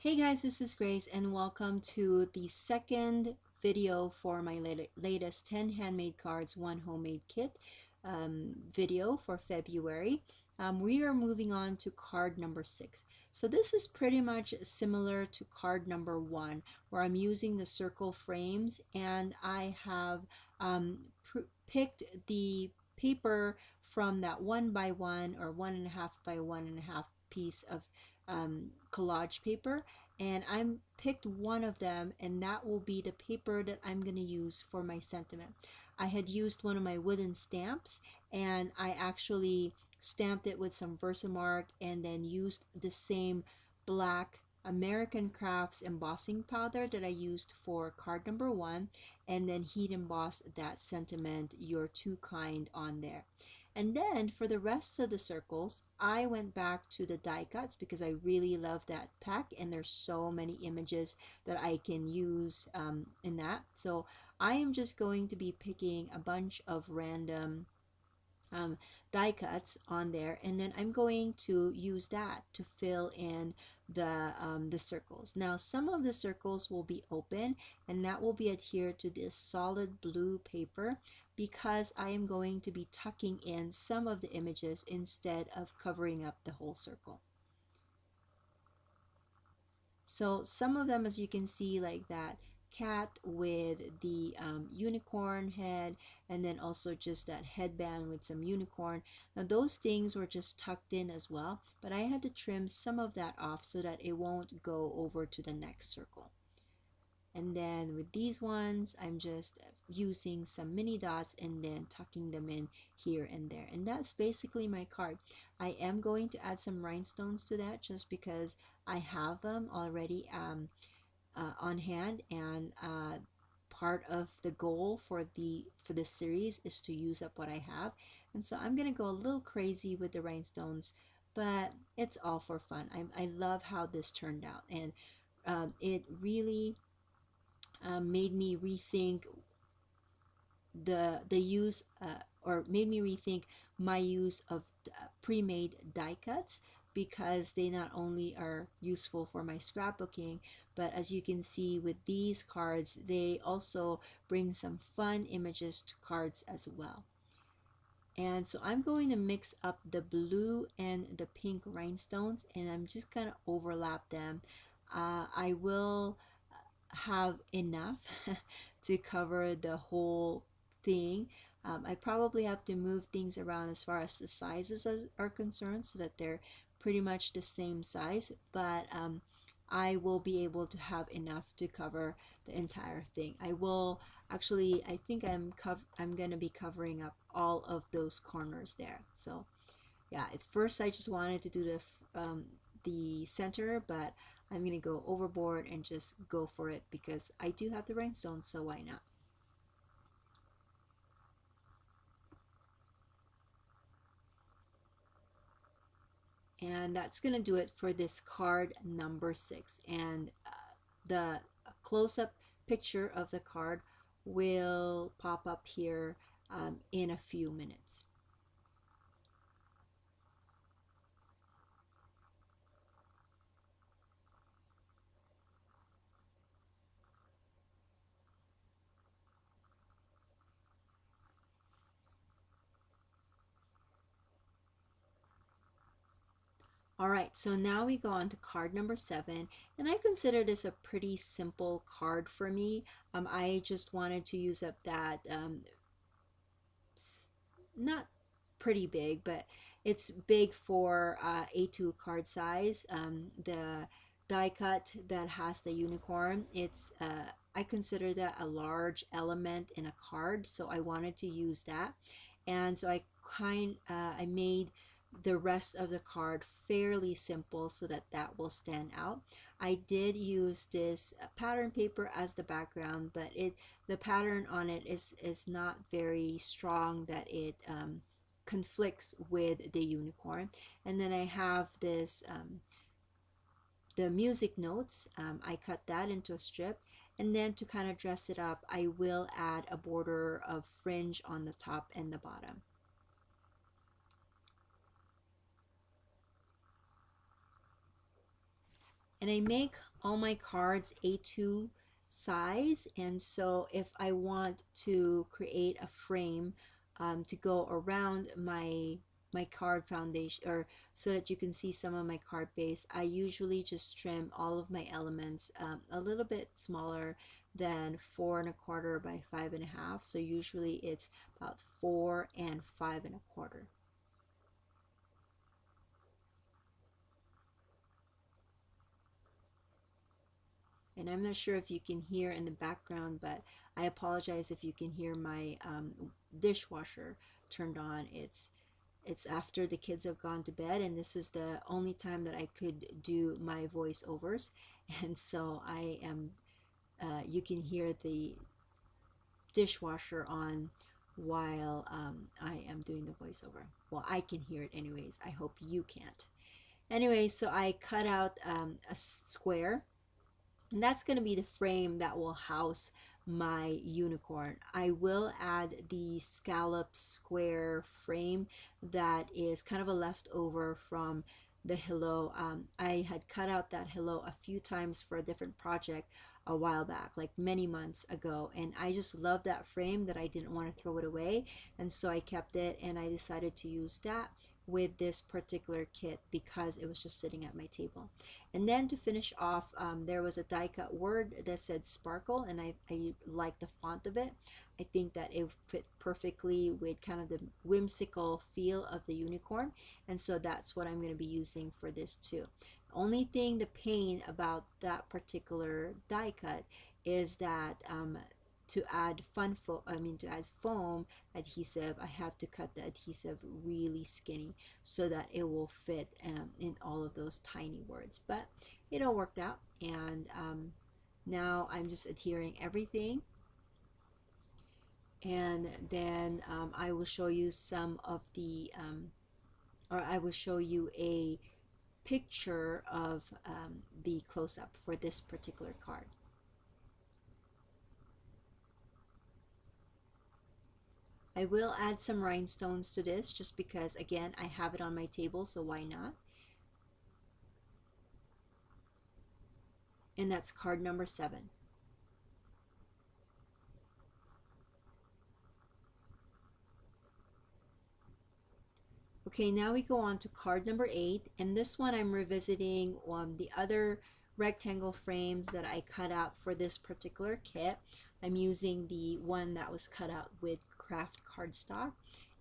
Hey guys, this is Grace and welcome to the second video for my latest 10 handmade cards, 1 homemade kit video for February. We are moving on to card number 6. So this is pretty much similar to card number 1 where I'm using the circle frames and I have picked the paper from that 1 by 1 or 1.5 by 1.5 piece of collage paper, and I'm picked one of them, and that will be the paper that I'm going to use for my sentiment. I had used one of my wooden stamps, and I actually stamped it with some Versamark and then used the same black American Crafts embossing powder that I used for card number 1, and then heat embossed that sentiment, "You're too kind," on there. And then for the rest of the circles, I went back to the die cuts because I really love that pack and there's so many images that I can use in that. So I am just going to be picking a bunch of random um, die cuts on there, and then I'm going to use that to fill in the circles. Now some of the circles will be open and that will be adhered to this solid blue paper because I am going to be tucking in some of the images instead of covering up the whole circle. So some of them, as you can see, like that cat with the unicorn head, and then also just that headband with some unicorn. Now those things were just tucked in as well, but I had to trim some of that off so that it won't go over to the next circle. And then with these ones, I'm just using some mini dots and then tucking them in here and there. And that's basically my card. I am going to add some rhinestones to that just because I have them already on hand, and part of the goal for the series is to use up what I have. And so I'm gonna go a little crazy with the rhinestones, but it's all for fun. I love how this turned out, and it really made me rethink the use or made me rethink my use of pre-made die cuts, because they not only are useful for my scrapbooking, but as you can see with these cards, they also bring some fun images to cards as well. And so I'm going to mix up the blue and the pink rhinestones, and I'm just gonna overlap them. I will have enough to cover the whole thing. I probably have to move things around as far as the sizes are concerned so that they're pretty much the same size, but I will be able to have enough to cover the entire thing. I will actually, I think I'm gonna be covering up all of those corners there. So yeah, at first I just wanted to do the center, but I'm gonna go overboard and just go for it because I do have the rhinestones, so why not? And that's gonna do it for this card number 6. And the close-up picture of the card will pop up here in a few minutes. All right, so now we go on to card number 7, and I consider this a pretty simple card for me. I just wanted to use up that not pretty big, but it's big for A2 card size. The die cut that has the unicorn, it's I consider that a large element in a card, so I wanted to use that. And so I made the rest of the card fairly simple so that that will stand out. I did use this pattern paper as the background, but the pattern on it is not very strong that it conflicts with the unicorn. And then I have this the music notes. I cut that into a strip, and then to kind of dress it up, I will add a border of fringe on the top and the bottom. And I make all my cards A2 size, and so if I want to create a frame to go around my card foundation, or so that you can see some of my card base, I usually just trim all of my elements a little bit smaller than 4 1/4 by 5 1/2. So usually it's about 4 and 5 1/4. And I'm not sure if you can hear in the background, but I apologize if you can hear my dishwasher turned on. It's after the kids have gone to bed, and this is the only time that I could do my voiceovers, and so I am you can hear the dishwasher on while I am doing the voiceover. Well, I can hear it anyways. I hope you can't. Anyway, so I cut out a square, and that's going to be the frame that will house my unicorn. I will add the scallop square frame that is kind of a leftover from the hello. I had cut out that hello a few times for a different project a while back, like many months ago, and I just love that frame that I didn't want to throw it away, and so I kept it, and I decided to use that with this particular kit because it was just sitting at my table. And then to finish off, there was a die cut word that said sparkle, and I like the font of it. I think that it fit perfectly with kind of the whimsical feel of the unicorn, and so that's what I'm going to be using for this too. The only thing, the pain about that particular die cut is that to add to add foam adhesive, I have to cut the adhesive really skinny so that it will fit in all of those tiny words. But it all worked out, and now I'm just adhering everything, and then I will show you some of the or I will show you a picture of the close-up for this particular card. I will add some rhinestones to this just because, again, I have it on my table, so why not? And that's card number 7. Okay, now we go on to card number 8, and this one I'm revisiting the other rectangle frames that I cut out for this particular kit. I'm using the one that was cut out with craft cardstock,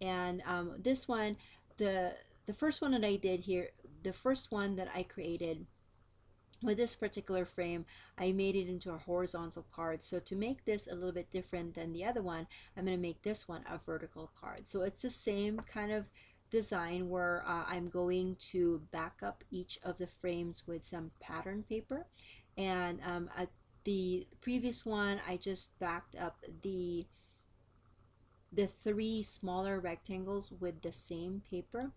and this one, the first one that I did here, the first one that I created with this particular frame, I made it into a horizontal card. So to make this a little bit different than the other one, I'm going to make this one a vertical card. So it's the same kind of design where I'm going to back up each of the frames with some pattern paper, and at the previous one I just backed up the 3 smaller rectangles with the same paper,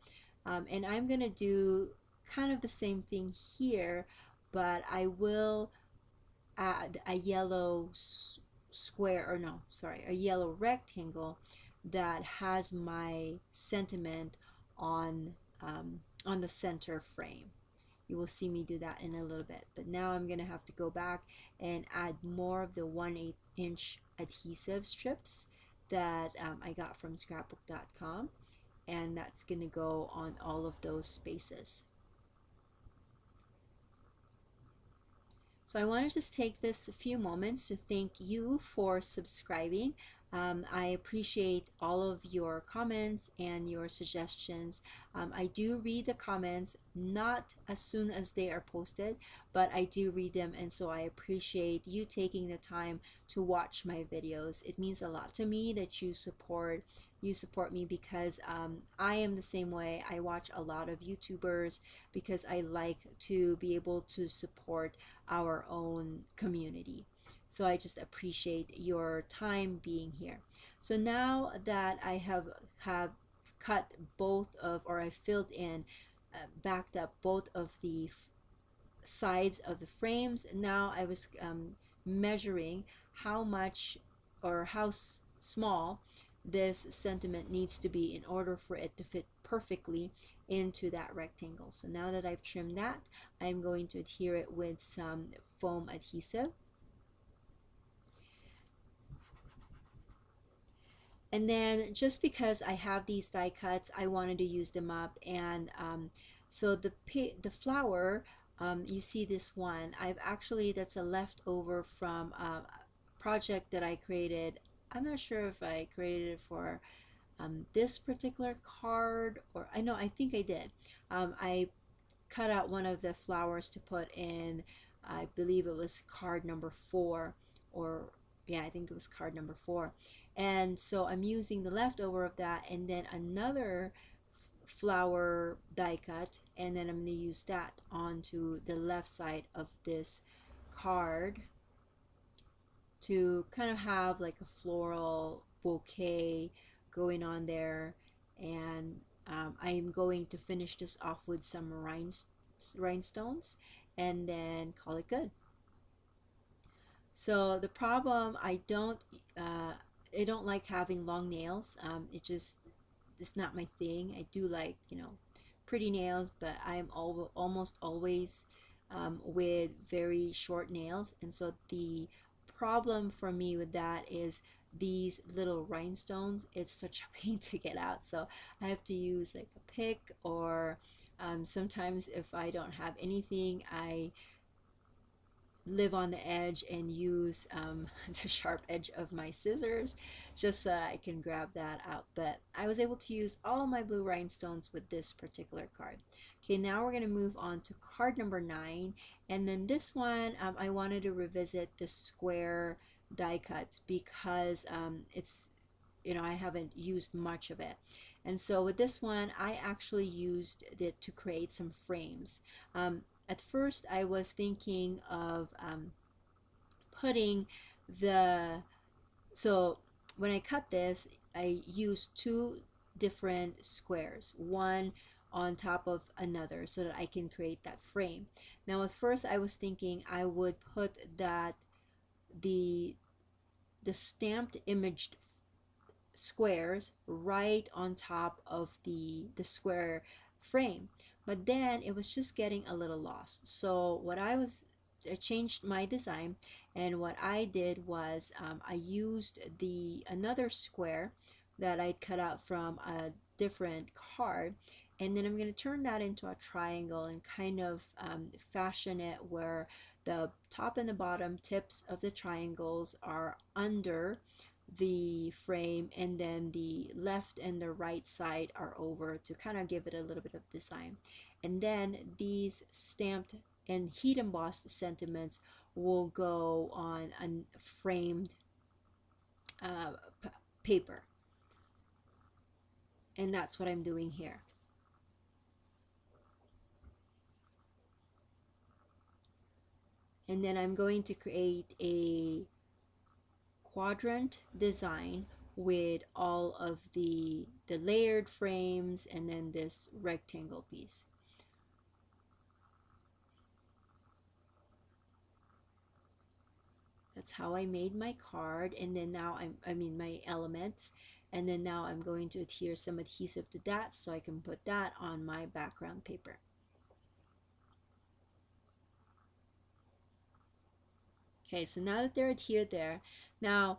and I'm gonna do kind of the same thing here, but I will add a yellow square, or no, sorry, a yellow rectangle that has my sentiment on the center frame. You will see me do that in a little bit, but now I'm gonna have to go back and add more of the 1/8 inch adhesive strips that I got from scrapbook.com, and that's gonna go on all of those spaces. So I want to just take this a few moments to thank you for subscribing. I appreciate all of your comments and your suggestions. I do read the comments, not as soon as they are posted, but I do read them, and so I appreciate you taking the time to watch my videos. It means a lot to me that you support me, because I am the same way. I watch a lot of YouTubers because I like to be able to support our own community. So I just appreciate your time being here. So now that I have cut both of, or I filled in, backed up both of the sides of the frames, now I was measuring how much or how small this sentiment needs to be in order for it to fit perfectly into that rectangle. So now that I've trimmed that, I'm going to adhere it with some foam adhesive. And then just because I have these die cuts, I wanted to use them up. And so the flower, you see this one, I've actually, that's a leftover from a project that I created. I'm not sure if I created it for this particular card, or I know, I think I did. I cut out one of the flowers to put in, I believe it was card number 4, or yeah, I think it was card number 4. And so I'm using the leftover of that, and then another flower die cut, and then I'm going to use that onto the left side of this card to kind of have like a floral bouquet going on there. And I am going to finish this off with some rhinestones and then call it good. So the problem, uh, I don't like having long nails. It just, it's not my thing. I do like, pretty nails, but I'm almost always with very short nails. And so the problem for me with that is these little rhinestones, it's such a pain to get out. So I have to use like a pick, or sometimes if I don't have anything, I live on the edge and use the sharp edge of my scissors just so that I can grab that out. But I was able to use all my blue rhinestones with this particular card. Okay, now we're going to move on to card number 9. And then this one, I wanted to revisit the square die cuts because it's, I haven't used much of it. And so with this one, I actually used it to create some frames. At first, I was thinking of putting the, so when I cut this, I used 2 different squares, one on top of another, so that I can create that frame. Now, at first, I was thinking I would put that the stamped imaged squares right on top of the square frame, but then it was just getting a little lost. So I changed my design, and what I did was I used the another square that I'd cut out from a different card, and then I'm going to turn that into a triangle and kind of fashion it where the top and the bottom tips of the triangles are under the frame, and then the left and the right side are over to kind of give it a little bit of design. And then these stamped and heat embossed sentiments will go on a framed uh, paper, and that's what I'm doing here. And then I'm going to create a quadrant design with all of the layered frames and then this rectangle piece. That's how I made my card, and then now I mean my elements, and then now I'm going to adhere some adhesive to that so I can put that on my background paper. Okay, so now that they're adhered there, now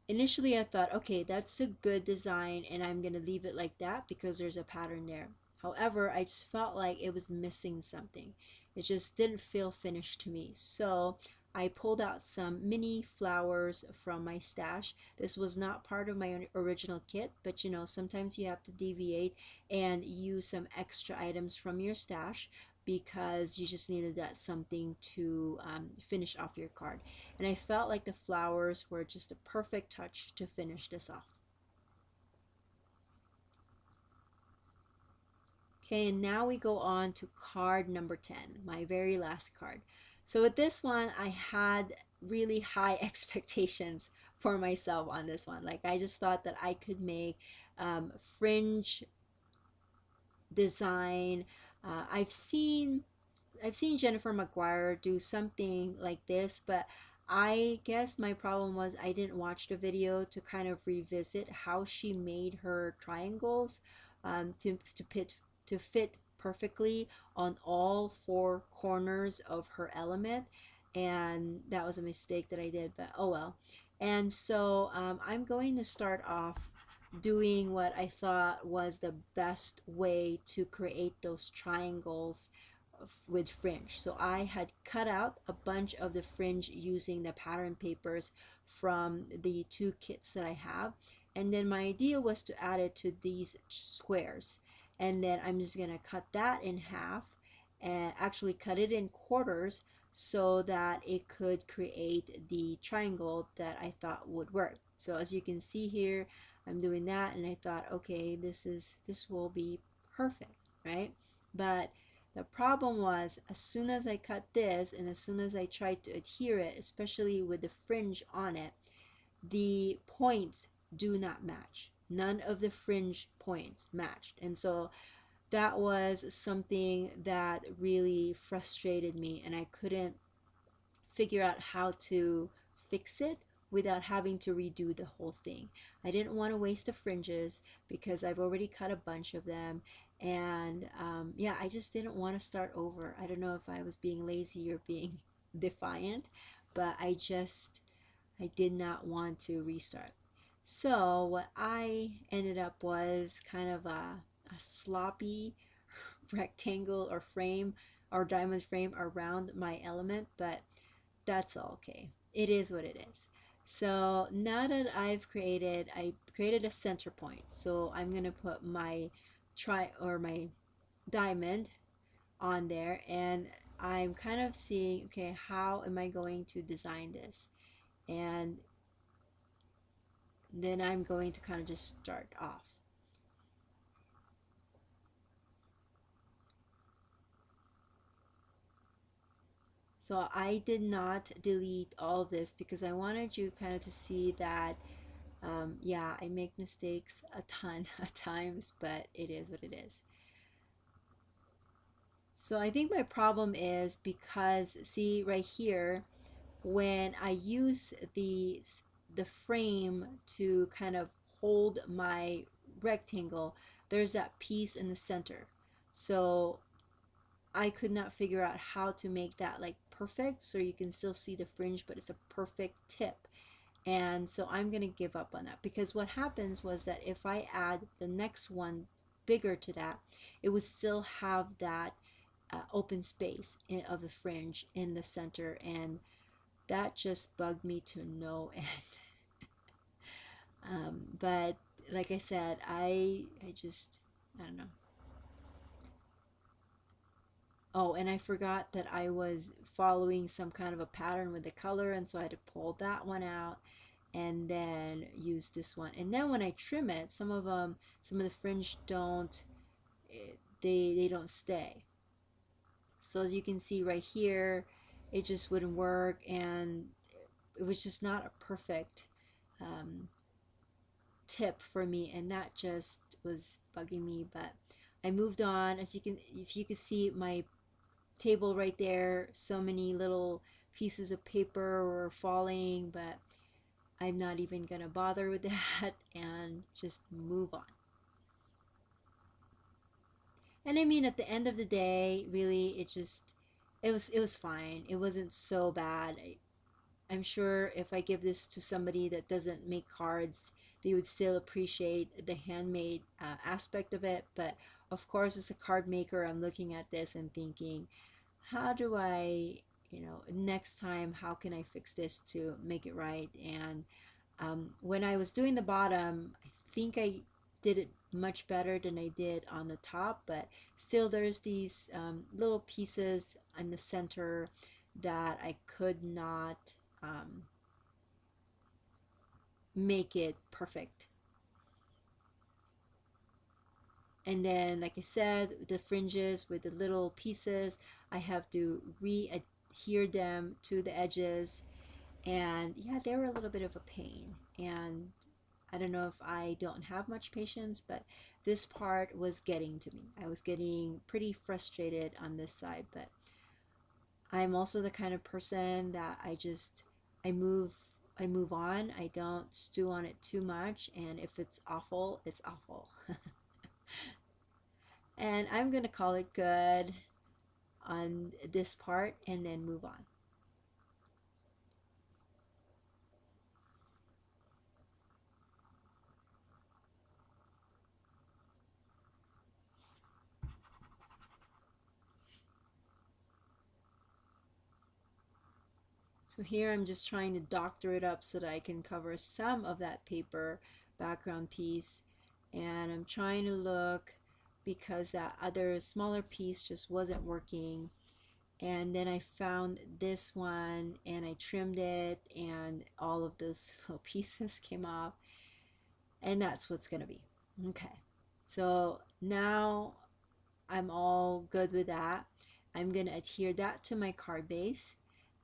initially I thought, okay, that's a good design and I'm gonna leave it like that because there's a pattern there. However, I just felt like it was missing something. It just didn't feel finished to me. So I pulled out some mini flowers from my stash. This was not part of my original kit, but sometimes you have to deviate and use some extra items from your stash because you just needed that something to finish off your card. And I felt like the flowers were just a perfect touch to finish this off. Okay, and now we go on to card number 10, my very last card. So with this one, I had really high expectations for myself on this one. Like, I just thought that I could make fringe design. I've seen Jennifer McGuire do something like this, but I guess my problem was I didn't watch the video to kind of revisit how she made her triangles to fit perfectly on all four corners of her element, and that was a mistake that I did, but oh well. And so I'm going to start off doing what I thought was the best way to create those triangles with fringe. So I had cut out a bunch of the fringe using the pattern papers from the two kits that I have. And then my idea was to add it to these squares. And then I'm just going to cut that in half and actually cut it in quarters so that it could create the triangle that I thought would work. So as you can see here, I'm doing that, and I thought, okay, this will be perfect, right? But the problem was, as soon as I cut this and as soon as I tried to adhere it, especially with the fringe on it, the points do not match. None of the fringe points matched. And so that was something that really frustrated me, and I couldn't figure out how to fix it without having to redo the whole thing. I didn't want to waste the fringes because I've already cut a bunch of them, and yeah, I just didn't want to start over. I don't know if I was being lazy or being defiant, but I did not want to restart. So what I ended up was kind of a sloppy rectangle or frame or diamond frame around my element, but that's all okay. It is what it is. So now that I created a center point. So I'm gonna put my my diamond on there, and I'm kind of seeing, okay, how am I going to design this? And then I'm going to kind of just start off. So I did not delete all this because I wanted you kind of to see that yeah, I make mistakes a ton of times, but it is what it is. So I think my problem is because, see right here, when I use the frame to kind of hold my rectangle, there's that piece in the center. So I could not figure out how to make that like perfect so you can still see the fringe, but it's a perfect tip. And so I'm going to give up on that, because what happens was that if I add the next one bigger to that, it would still have that open space of the fringe in the center, and that just bugged me to no end. But like I said, I just, I don't know. Oh, and I forgot that I was following some kind of a pattern with the color, and so I had to pull that one out and then use this one. And then when I trim it, some of the fringe don't, they don't stay. So as you can see right here, it just wouldn't work, and it was just not a perfect um, tip for me, and that just was bugging me. But I moved on. As you can, if you can see my table right there, so many little pieces of paper were falling, but I'm not even gonna bother with that and just move on. And I mean, at the end of the day, really, it was fine. It wasn't so bad. I'm sure if I give this to somebody that doesn't make cards, they would still appreciate the handmade aspect of it. But of course, as a card maker, I'm looking at this and thinking, how do I, next time, how can I fix this to make it right? And when I was doing the bottom, I think I did it much better than I did on the top, but still there's these little pieces in the center that I could not make it perfect. And then, like I said, the fringes with the little pieces, I have to re-adhere them to the edges. And yeah, they were a little bit of a pain. And I don't know if I don't have much patience, but this part was getting to me. I was getting pretty frustrated on this side, but I'm also the kind of person that I just I move I move on. I don't stew on it too much, and if it's awful, it's awful. And I'm gonna call it good on this part and then move on. So here I'm just trying to doctor it up so that I can cover some of that paper background piece. And I'm trying to look because that other smaller piece just wasn't working. And then I found this one and I trimmed it and all of those little pieces came off. And that's what's going to be. Okay. So now I'm all good with that. I'm going to adhere that to my card base.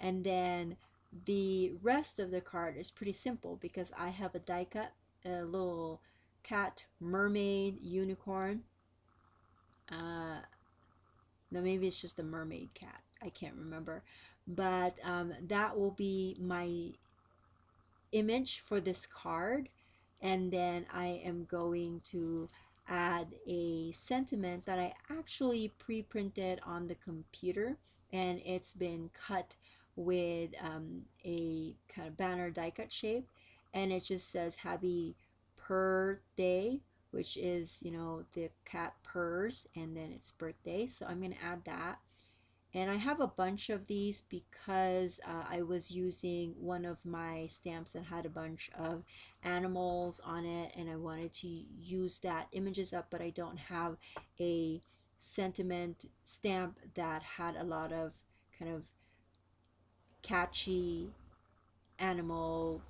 And then the rest of the card is pretty simple because I have a die cut, a little cat, mermaid, unicorn. Uh, no, maybe it's just a mermaid cat. I can't remember. But that will be my image for this card, and then I am going to add a sentiment that I actually pre-printed on the computer, and it's been cut with a kind of banner die cut shape, and it just says happy purr day, which is, you know, the cat purrs and then it's birthday. So I'm going to add that, and I have a bunch of these because I was using one of my stamps that had a bunch of animals on it, and I wanted to use that images up, but I don't have a sentiment stamp that had a lot of kind of catchy animal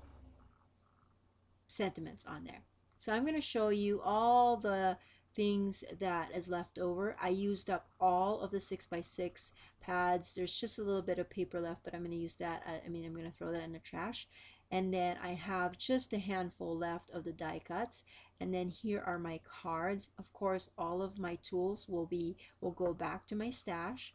sentiments on there. So I'm going to show you all the things that is left over. I used up all of the 6x6 pads. There's just a little bit of paper left, but I'm going to use that. I'm going to throw that in the trash. And then I have just a handful left of the die cuts. And then here are my cards. Of course, all of my tools will go back to my stash.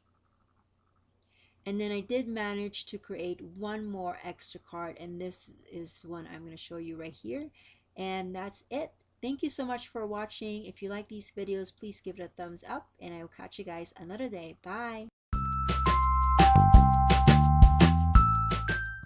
And then I did manage to create one more extra card, and this is one I'm going to show you right here. And that's it. Thank you so much for watching. If you like these videos, please give it a thumbs up, and I will catch you guys another day. Bye.